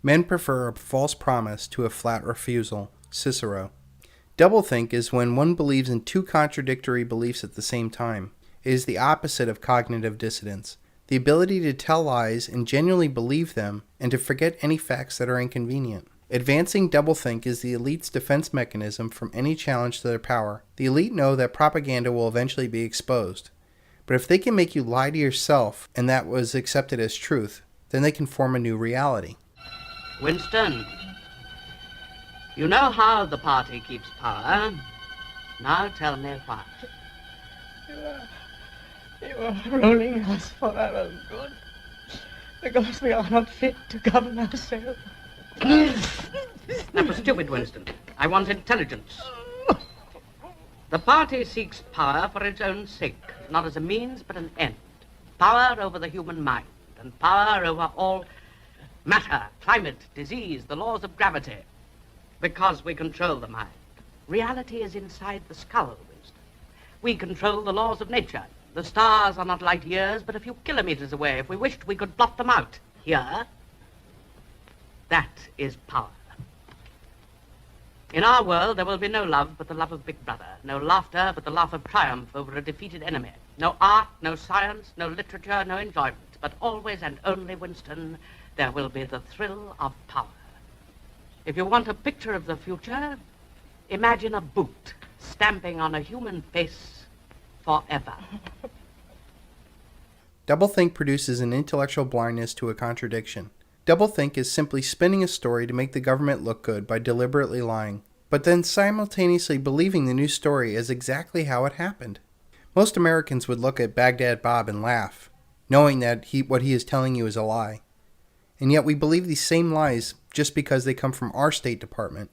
Men prefer a false promise to a flat refusal. Cicero. Doublethink is when one believes in two contradictory beliefs at the same time. It is the opposite of cognitive dissonance. The ability to tell lies and genuinely believe them, and to forget any facts that are inconvenient. Advancing doublethink is the elite's defense mechanism from any challenge to their power. The elite know that propaganda will eventually be exposed. But if they can make you lie to yourself, and that was accepted as truth, then they can form a new reality. Winston, you know how the party keeps power. Now tell me what. You are ruling us for our own good, because we are not fit to govern ourselves. That was stupid, Winston. I want intelligence. The party seeks power for its own sake, not as a means but an end. Power over the human mind, and power over all matter, climate, disease, the laws of gravity. Because we control the mind. Reality is inside the skull, Winston. We control the laws of nature. The stars are not light years, but a few kilometers away. If we wished, we could blot them out. Here, that is power. In our world, there will be no love but the love of Big Brother, no laughter but the laugh of triumph over a defeated enemy, no art, no science, no literature, no enjoyment, but always and only, Winston, there will be the thrill of power. If you want a picture of the future, imagine a boot stamping on a human face forever. Doublethink produces an intellectual blindness to a contradiction. Doublethink is simply spinning a story to make the government look good by deliberately lying, but then simultaneously believing the new story as exactly how it happened. Most Americans would look at Baghdad Bob and laugh, knowing that what he is telling you is a lie. And yet we believe these same lies just because they come from our State Department.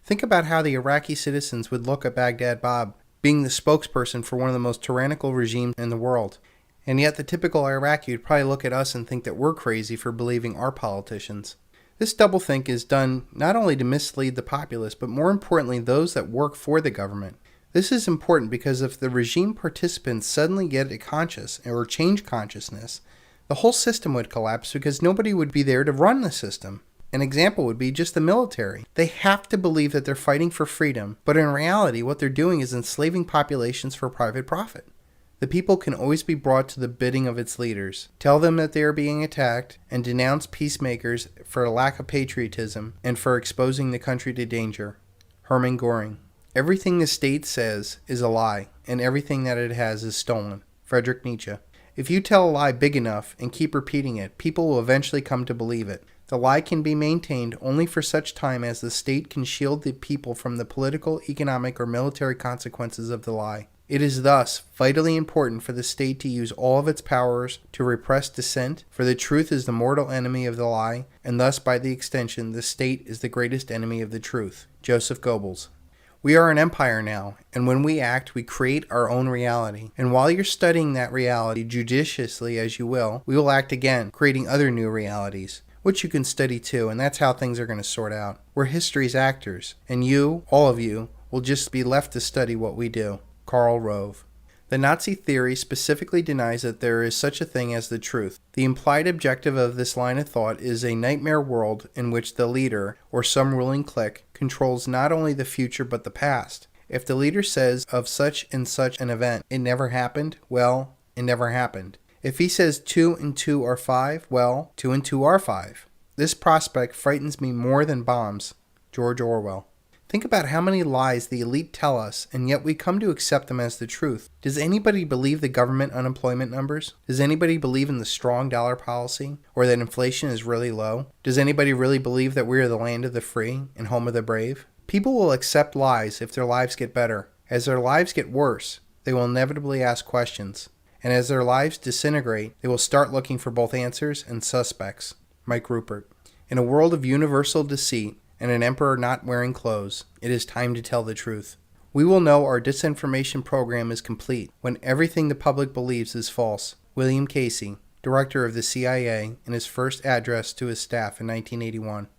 Think about how the Iraqi citizens would look at Baghdad Bob being the spokesperson for one of the most tyrannical regimes in the world. And yet the typical Iraqi would probably look at us and think that we're crazy for believing our politicians. This doublethink is done not only to mislead the populace, but more importantly those that work for the government. This is important because if the regime participants suddenly get conscious or change consciousness, the whole system would collapse because nobody would be there to run the system. An example would be just the military. They have to believe that they're fighting for freedom, but in reality what they're doing is enslaving populations for private profit. The people can always be brought to the bidding of its leaders. Tell them that they are being attacked, and denounce peacemakers for a lack of patriotism and for exposing the country to danger. Hermann Göring. Everything the state says is a lie, and everything that it has is stolen. Friedrich Nietzsche. If you tell a lie big enough and keep repeating it, people will eventually come to believe it. The lie can be maintained only for such time as the state can shield the people from the political, economic, or military consequences of the lie. It is thus vitally important for the state to use all of its powers to repress dissent, for the truth is the mortal enemy of the lie, and thus by the extension the state is the greatest enemy of the truth. Joseph Goebbels. We are an empire now, and when we act, we create our own reality. And while you're studying that reality judiciously as you will, we will act again, creating other new realities, which you can study too, and that's how things are going to sort out. We're history's actors, and you, all of you, will just be left to study what we do. Karl Rove. The Nazi theory specifically denies that there is such a thing as the truth. The implied objective of this line of thought is a nightmare world in which the leader, or some ruling clique, controls not only the future but the past. If the leader says of such and such an event, it never happened, well, it never happened. If he says 2 and 2 are 5, well, 2 and 2 are 5. This prospect frightens me more than bombs. George Orwell. Think about how many lies the elite tell us, and yet we come to accept them as the truth. Does anybody believe the government unemployment numbers? Does anybody believe in the strong dollar policy, or that inflation is really low? Does anybody really believe that we are the land of the free and home of the brave? People will accept lies if their lives get better. As their lives get worse, they will inevitably ask questions. And as their lives disintegrate, they will start looking for both answers and suspects. Mike Rupert. In a world of universal deceit, and an emperor not wearing clothes, it is time to tell the truth. We will know our disinformation program is complete when everything the public believes is false. William Casey, director of the CIA, in his first address to his staff in 1981.